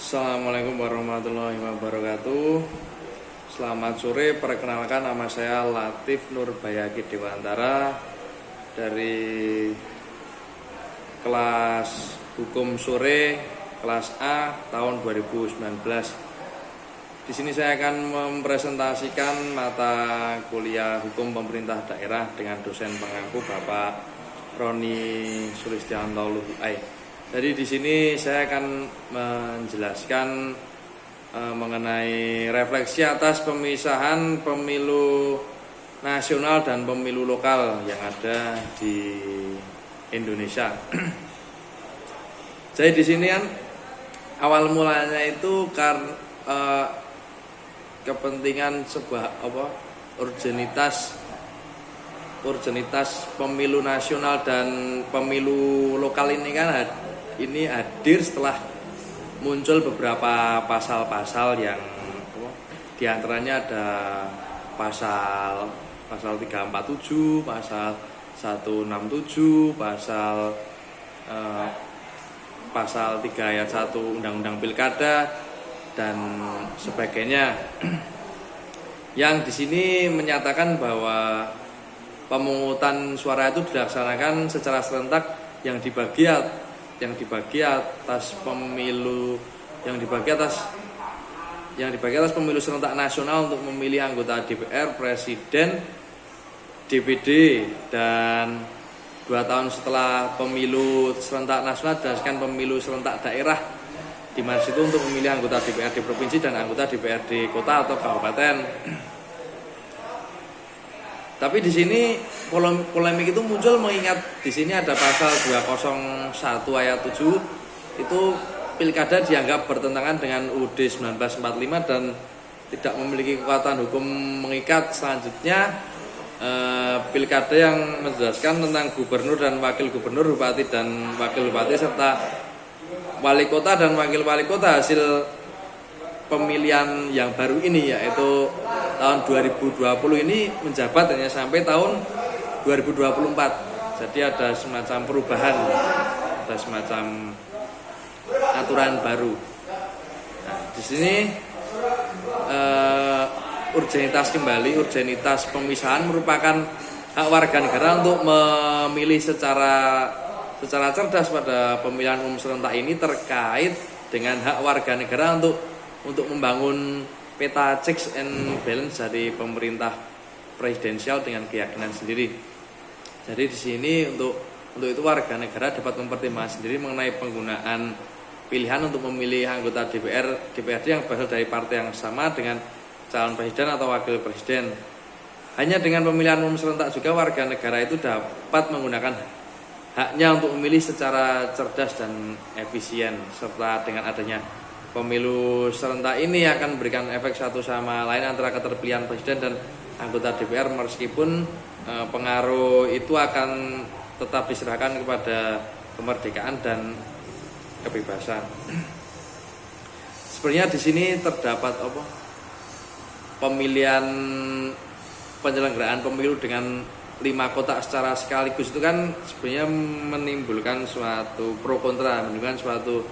Assalamualaikum warahmatullahi wabarakatuh. Selamat sore, perkenalkan nama saya Latif Nurbayaki Dewantara dari kelas Hukum Sore kelas A tahun 2019. Di sini saya akan mempresentasikan mata kuliah Hukum Pemerintah Daerah dengan dosen pengaku Bapak Roni Sulistianto Luhuai. Jadi di sini saya akan menjelaskan mengenai refleksi atas pemisahan pemilu nasional dan pemilu lokal yang ada di Indonesia. Jadi di sini kan awal mulanya itu karena kepentingan sebuah urgenitas pemilu nasional dan pemilu lokal ini kan ini hadir setelah muncul beberapa pasal-pasal yang diantaranya ada pasal 347, pasal 167, pasal 3 ayat 1 Undang-Undang Pilkada dan sebagainya. Yang di sini menyatakan bahwa pemungutan suara itu dilaksanakan secara serentak yang dibagi atas pemilu serentak nasional untuk memilih anggota DPR, Presiden, DPD, dan 2 tahun setelah pemilu serentak nasional dilaksanakan pemilu serentak daerah, di mana situ untuk memilih anggota DPRD provinsi dan anggota DPRD kota atau kabupaten. Tapi di sini polemik itu muncul mengingat di sini ada pasal 201 ayat 7 itu pilkada dianggap bertentangan dengan UUD 1945 dan tidak memiliki kekuatan hukum mengikat. Selanjutnya pilkada yang menjelaskan tentang gubernur dan wakil gubernur, bupati dan wakil bupati serta wali kota dan wakil wali kota hasil pemilihan yang baru ini, yaitu tahun 2020 ini menjabat hanya sampai tahun 2024. Jadi ada semacam perubahan, ada semacam aturan baru. Nah, di sini urgenitas pemisahan merupakan hak warga negara untuk memilih secara cerdas pada pemilihan umum serentak ini terkait dengan hak warga negara untuk membangun peta checks and balance dari pemerintah presidensial dengan keyakinan sendiri. Jadi di sini untuk itu warga negara dapat mempertimbangkan sendiri mengenai penggunaan pilihan untuk memilih anggota DPRD yang berasal dari partai yang sama dengan calon presiden atau wakil presiden. Hanya dengan pemilihan umum serentak juga warga negara itu dapat menggunakan haknya untuk memilih secara cerdas dan efisien, serta dengan adanya pemilu serentak ini akan memberikan efek satu sama lain antara keterpilihan presiden dan anggota DPR, meskipun pengaruh itu akan tetap diserahkan kepada kemerdekaan dan kebebasan. Sebenarnya di sini terdapat penyelenggaraan pemilu dengan 5 kotak secara sekaligus itu kan sebenarnya menimbulkan suatu pro kontra, menimbulkan suatu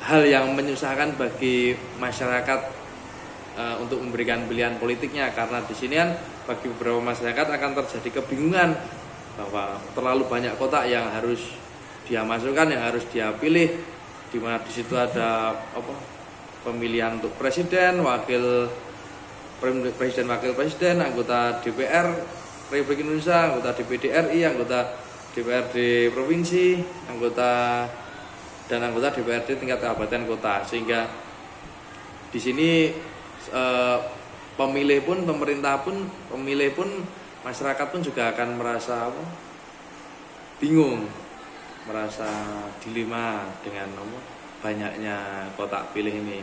hal yang menyusahkan bagi masyarakat untuk memberikan pilihan politiknya, karena di sini kan bagi beberapa masyarakat akan terjadi kebingungan bahwa terlalu banyak kotak yang harus dia masukkan, yang harus dia pilih, di mana di situ ada pemilihan untuk presiden, wakil presiden, anggota DPR Republik Indonesia, anggota DPD RI, anggota DPRD provinsi, anggota DPRD tingkat kabupaten kota, sehingga di sini pemilih pun masyarakat pun juga akan merasa bingung, merasa dilema dengan banyaknya kotak pilih ini.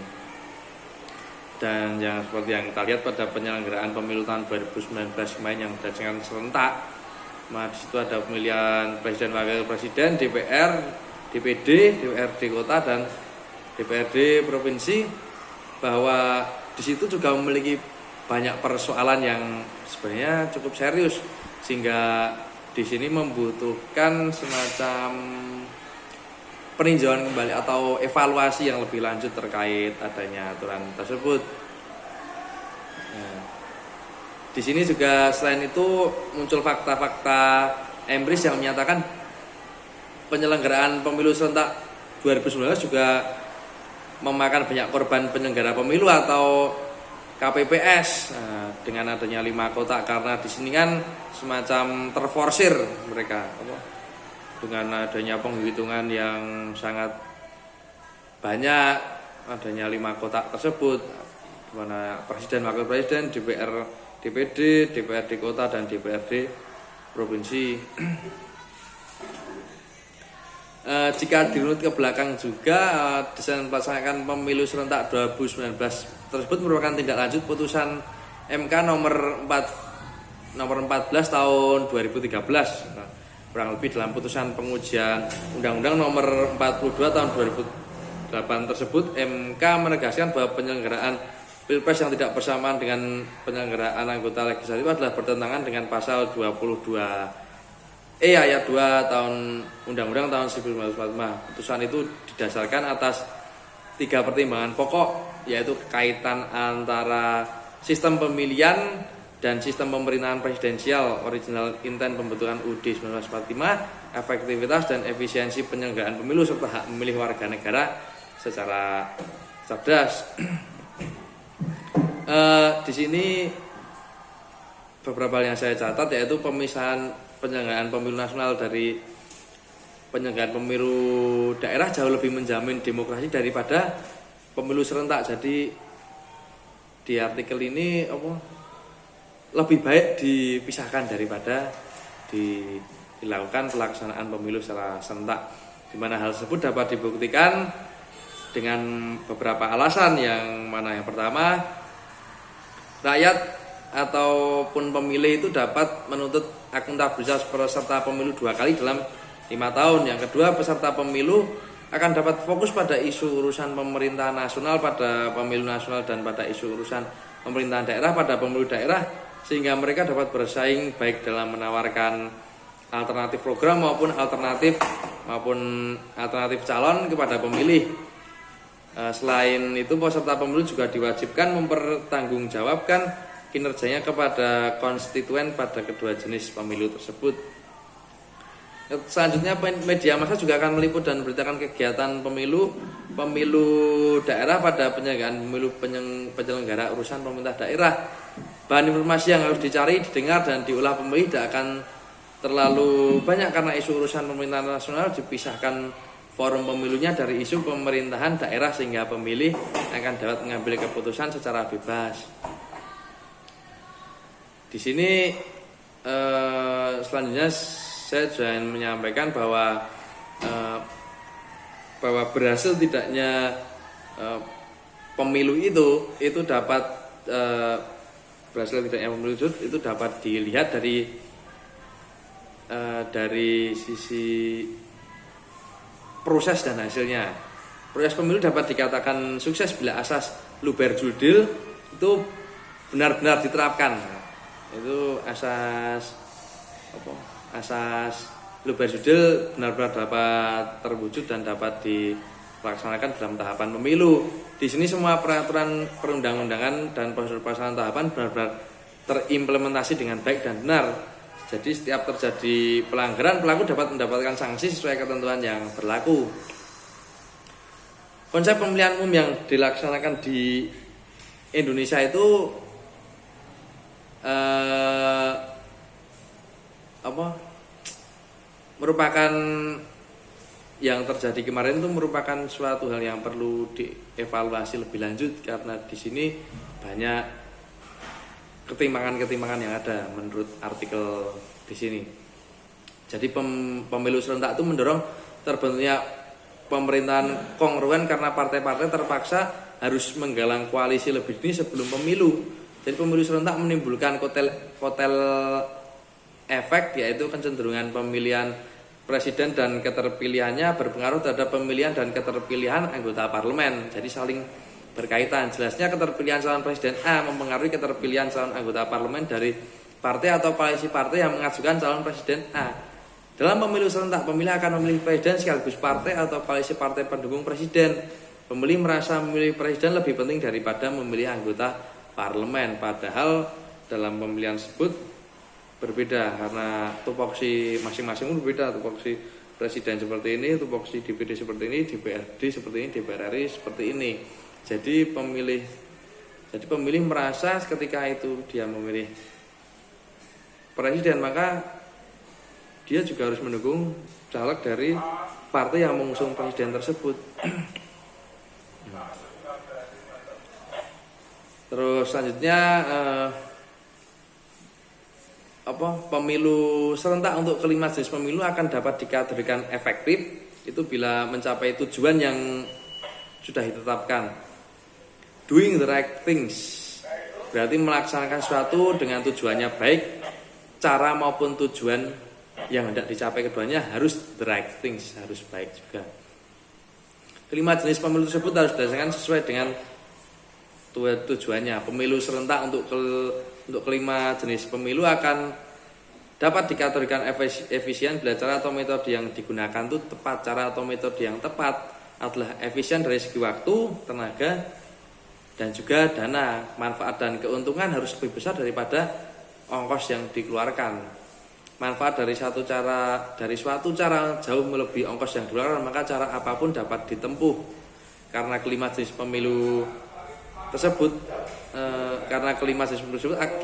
Dan yang seperti yang kita lihat pada penyelenggaraan pemilu tahun 2019 kemarin yang dilaksanakan serentak, di situ ada pemilihan presiden, wakil presiden, DPR, DPD, DPRD kota dan DPRD provinsi, bahwa di situ juga memiliki banyak persoalan yang sebenarnya cukup serius, sehingga di sini membutuhkan semacam peninjauan kembali atau evaluasi yang lebih lanjut terkait adanya aturan tersebut. Nah, di sini juga selain itu muncul fakta-fakta empiris yang menyatakan penyelenggaraan pemilu serentak 2019 juga memakan banyak korban penyelenggara pemilu atau KPPS. Nah, dengan adanya 5 kotak, karena di sini kan semacam terforsir mereka dengan adanya penghitungan yang sangat banyak, adanya 5 kotak tersebut, di mana presiden, wakil presiden, DPR, DPD, DPRD kota dan DPRD provinsi. Jika dirunut ke belakang juga, desain melaksanakan pemilu serentak 2019 tersebut merupakan tindak lanjut putusan MK nomor 14 tahun 2013. Nah, kurang lebih dalam putusan pengujian Undang-Undang nomor 42 tahun 2008 tersebut, MK menegaskan bahwa penyelenggaraan Pilpres yang tidak bersamaan dengan penyelenggaraan anggota legislatif adalah bertentangan dengan pasal 22E ayat 2 tahun Undang-Undang tahun 1945. Putusan itu didasarkan atas 3 pertimbangan pokok, yaitu kaitan antara sistem pemilihan dan sistem pemerintahan presidensial, original intent pembentukan UUD 1945, efektivitas dan efisiensi penyelenggaraan pemilu, serta hak memilih warga negara secara cerdas. Di sini beberapa hal yang saya catat, yaitu pemisahan penyelenggaraan pemilu nasional dari penyelenggaraan pemilu daerah jauh lebih menjamin demokrasi daripada pemilu serentak. Jadi di artikel ini lebih baik dipisahkan daripada dilakukan pelaksanaan pemilu secara serentak, di mana hal tersebut dapat dibuktikan dengan beberapa alasan. Yang mana yang pertama, rakyat ataupun pemilih itu dapat menuntut akuntabilitas peserta pemilu 2 kali dalam 5 tahun. Yang kedua, peserta pemilu akan dapat fokus pada isu urusan pemerintahan nasional pada pemilu nasional dan pada isu urusan pemerintahan daerah pada pemilu daerah, sehingga mereka dapat bersaing baik dalam menawarkan alternatif program maupun alternatif calon kepada pemilih. Selain itu, peserta pemilu juga diwajibkan mempertanggungjawabkan kinerjanya kepada konstituen pada kedua jenis pemilu tersebut. Selanjutnya, media massa juga akan meliput dan memberitakan kegiatan pemilu daerah pada penyelenggaraan pemilu penyelenggara urusan pemerintah daerah. Bahan informasi yang harus dicari, didengar, dan diolah pemilih tidak akan terlalu banyak, karena isu urusan pemerintahan nasional dipisahkan forum pemilunya dari isu pemerintahan daerah, sehingga pemilih akan dapat mengambil keputusan secara bebas. Di sini selanjutnya saya juga menyampaikan bahwa berhasil tidaknya pemilu itu dapat dapat dilihat dari sisi proses dan hasilnya. Proses pemilu dapat dikatakan sukses bila asas luber judil itu benar-benar diterapkan. Itu asas luber judil benar-benar dapat terwujud dan dapat dilaksanakan dalam tahapan pemilu. Di sini semua peraturan perundang-undangan dan prosedur pelaksanaan tahapan benar-benar terimplementasi dengan baik dan benar. Jadi setiap terjadi pelanggaran, pelaku dapat mendapatkan sanksi sesuai ketentuan yang berlaku. Konsep pemilihan umum yang dilaksanakan di Indonesia itu merupakan yang terjadi kemarin itu merupakan suatu hal yang perlu dievaluasi lebih lanjut, karena di sini banyak ketimpangan yang ada menurut artikel di sini. Jadi pemilu serentak itu mendorong terbentuknya pemerintahan kongruen karena partai-partai terpaksa harus menggalang koalisi lebih dini sebelum pemilu. Jadi pemilu serentak menimbulkan kotel efek, yaitu kecenderungan pemilihan presiden dan keterpilihannya berpengaruh terhadap pemilihan dan keterpilihan anggota parlemen. Jadi saling berkaitan. Jelasnya keterpilihan calon presiden A mempengaruhi keterpilihan calon anggota parlemen dari partai atau koalisi partai yang mengajukan calon presiden A. Dalam pemilu serentak, pemilih akan memilih presiden sekaligus partai atau koalisi partai pendukung presiden. Pemilih merasa memilih presiden lebih penting daripada memilih anggota parlemen. Padahal dalam pemilihan tersebut berbeda karena tupoksi masing-masing berbeda. Tupoksi presiden seperti ini, tupoksi DPD seperti ini, DPRD seperti ini, DPR RI seperti ini. Jadi pemilih merasa ketika itu dia memilih presiden, maka dia juga harus mendukung caleg dari partai yang mengusung presiden tersebut. Terus selanjutnya pemilu serentak untuk kelima jenis pemilu akan dapat dikategorikan efektif itu bila mencapai tujuan yang sudah ditetapkan. Doing the right things berarti melaksanakan sesuatu dengan tujuannya baik, cara maupun tujuan yang hendak dicapai keduanya harus the right things, harus baik juga. Kelima jenis pemilu tersebut harus didasarkan sesuai dengan tujuannya. Pemilu serentak untuk kelima jenis pemilu akan dapat dikategorikan efisien bila cara atau metode yang digunakan itu tepat. Cara atau metode yang tepat adalah efisien dari segi waktu, tenaga, dan juga dana. Manfaat dan keuntungan harus lebih besar daripada ongkos yang dikeluarkan. Manfaat dari suatu cara jauh melebihi ongkos yang dikeluarkan, maka cara apapun dapat ditempuh. Karena kelima jenis pemilu tersebut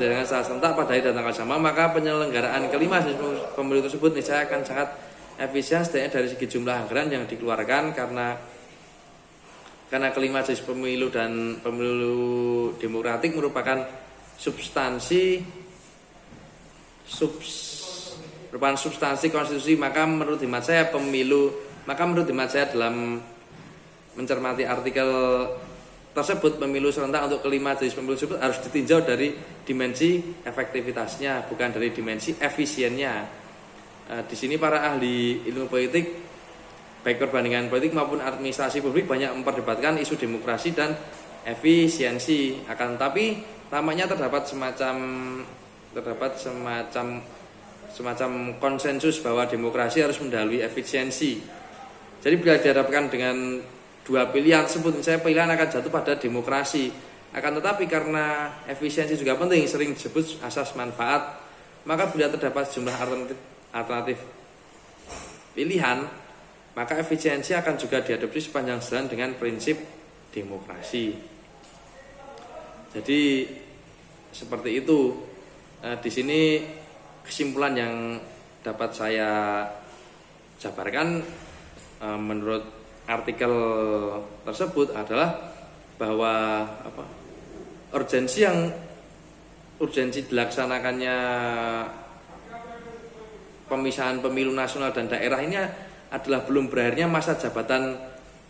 dilaksanakan secara serentak pada hari dan tanggal sama, maka penyelenggaraan kelima jenis pemilu tersebut niscaya akan sangat efisien setidaknya dari segi jumlah anggaran yang dikeluarkan karena kelima jenis pemilu dan pemilu demokratik merupakan substansi konstitusi, maka menurut hemat saya dalam mencermati artikel tersebut, pemilu serentak untuk kelima jenis pemilu tersebut harus ditinjau dari dimensi efektivitasnya, bukan dari dimensi efisiennya. Di sini para ahli ilmu politik, baik perbandingan politik maupun administrasi publik, banyak memperdebatkan isu demokrasi dan efisiensi. Akan tetapi tampaknya terdapat semacam konsensus bahwa demokrasi harus mendahului efisiensi. Jadi bila dihadapkan dengan dua pilihan tersebut, saya pilihan akan jatuh pada demokrasi. Akan tetapi karena efisiensi juga penting, sering disebut asas manfaat, maka bila terdapat sejumlah alternatif pilihan, maka efisiensi akan juga dihadapi sepanjang jalan dengan prinsip demokrasi. Jadi seperti itu. Di sini kesimpulan yang dapat saya jabarkan menurut artikel tersebut adalah bahwa urgensi dilaksanakannya pemisahan pemilu nasional dan daerah ini adalah belum berakhirnya masa jabatan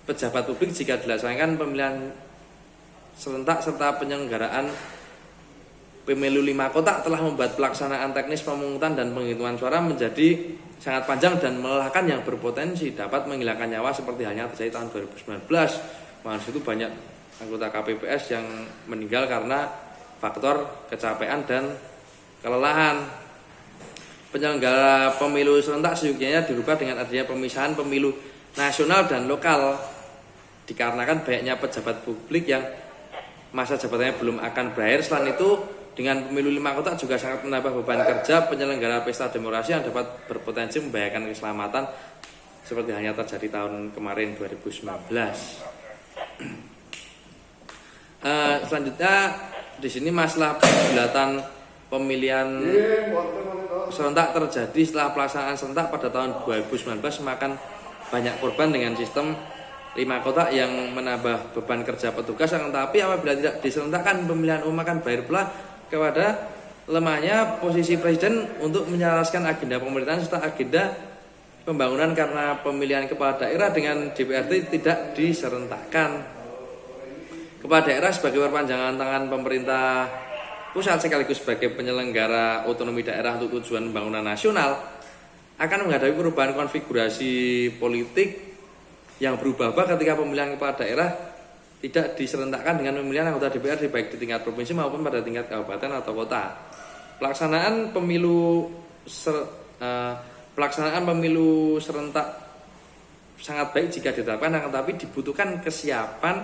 pejabat publik jika dilaksanakan pemilihan serentak serta penyelenggaraan pemilu 5 kotak telah membuat pelaksanaan teknis pemungutan dan penghitungan suara menjadi sangat panjang dan melelahkan yang berpotensi dapat menghilangkan nyawa seperti halnya terjadi tahun 2019. Maka itu banyak anggota KPPS yang meninggal karena faktor kecapean dan kelelahan. Penyelenggara pemilu serentak seyogianya dirubah dengan adanya pemisahan pemilu nasional dan lokal dikarenakan banyaknya pejabat publik yang masa jabatannya belum akan berakhir. Selain itu, dengan pemilu 5 kotak juga sangat menambah beban kerja penyelenggara pesta demokrasi yang dapat berpotensi membahayakan keselamatan seperti halnya terjadi tahun kemarin 2019. Selanjutnya di sini masalah pembulatan pemilihan serentak terjadi setelah pelaksanaan serentak pada tahun 2019 memakan banyak korban dengan sistem 5 kotak yang menambah beban kerja petugas. Tetapi apabila tidak diserentakkan, pemilihan umum akan berakhir pula kepada lemahnya posisi presiden untuk menyelaraskan agenda pemerintahan serta agenda pembangunan karena pemilihan kepala daerah dengan DPRD tidak diserentakkan. Kepala daerah sebagai perpanjangan tangan pemerintah pusat sekaligus sebagai penyelenggara otonomi daerah untuk tujuan pembangunan nasional akan menghadapi perubahan konfigurasi politik yang berubah-ubah ketika pemilihan kepala daerah tidak diserentakkan dengan pemilihan anggota DPRD baik di tingkat provinsi maupun pada tingkat kabupaten atau kota. Pelaksanaan pelaksanaan pemilu serentak sangat baik jika diterapkan, akan tetapi dibutuhkan kesiapan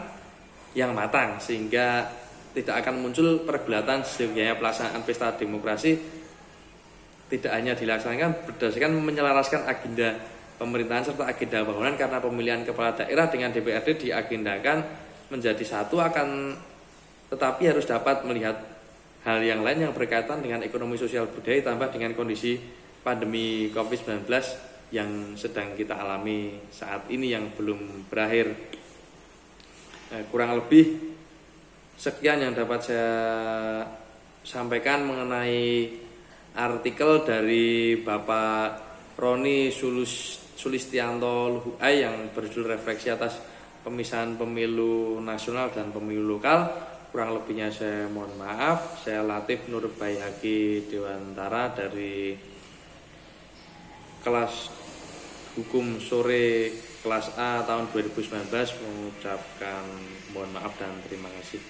yang matang sehingga tidak akan muncul pergulatan sehingga pelaksanaan pesta demokrasi tidak hanya dilaksanakan berdasarkan menyelaraskan agenda pemerintahan serta agenda bangunan, karena pemilihan kepala daerah dengan DPRD diagendakan menjadi satu, akan tetapi harus dapat melihat hal yang lain yang berkaitan dengan ekonomi sosial budaya tambah dengan kondisi pandemi COVID-19 yang sedang kita alami saat ini yang belum berakhir. Kurang lebih sekian yang dapat saya sampaikan mengenai artikel dari Bapak Roni Sulistianto Luhuai yang berjudul Refleksi atas Pemisahan Pemilu Nasional dan Pemilu Lokal. Kurang lebihnya saya mohon maaf. Saya Latif Nur Baihaqi Dewantara dari kelas Hukum Sore kelas A tahun 2019 mengucapkan mohon maaf dan terima kasih.